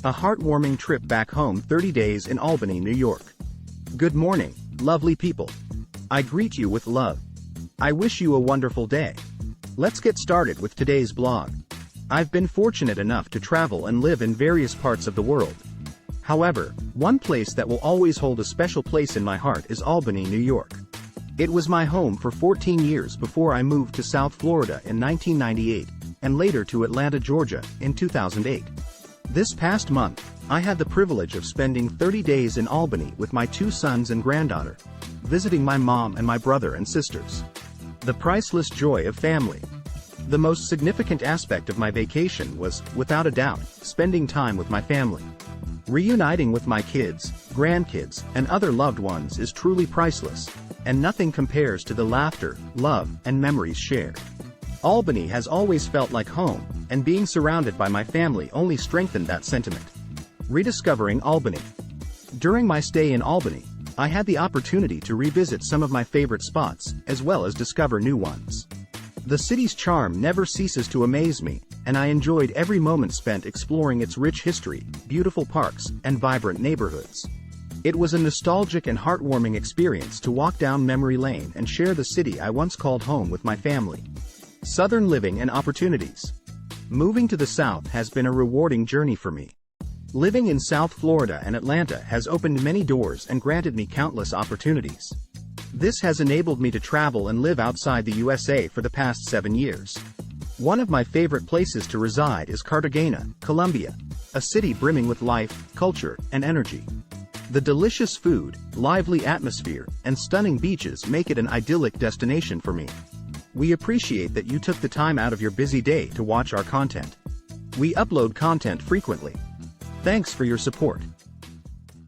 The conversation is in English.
A heartwarming trip back home, 30 days in Albany, New York. Good morning, lovely people. I greet you with love. I wish you a wonderful day. Let's get started with today's blog. I've been fortunate enough to travel and live in various parts of the world. However, one place that will always hold a special place in my heart is Albany, New York. It was my home for 14 years before I moved to South Florida in 1998, and later to Atlanta, Georgia, in 2008. This past month, I had the privilege of spending 30 days in Albany with my 2 sons and granddaughter, visiting my mom and my brother and sisters. The priceless joy of family. The most significant aspect of my vacation was, without a doubt, spending time with my family. Reuniting with my kids, grandkids, and other loved ones is truly priceless, and nothing compares to the laughter, love, and memories shared. Albany has always felt like home, and being surrounded by my family only strengthened that sentiment. Rediscovering Albany. During my stay in Albany, I had the opportunity to revisit some of my favorite spots, as well as discover new ones. The city's charm never ceases to amaze me, and I enjoyed every moment spent exploring its rich history, beautiful parks, and vibrant neighborhoods. It was a nostalgic and heartwarming experience to walk down memory lane and share the city I once called home with my family. Southern living and opportunities. Moving to the South has been a rewarding journey for me. Living in South Florida and Atlanta has opened many doors and granted me countless opportunities. This has enabled me to travel and live outside the USA for the past 7 years. One of my favorite places to reside is Cartagena, Colombia, a city brimming with life, culture, and energy. The delicious food, lively atmosphere, and stunning beaches make it an idyllic destination for me. We appreciate that you took the time out of your busy day to watch our content. We upload content frequently. Thanks for your support.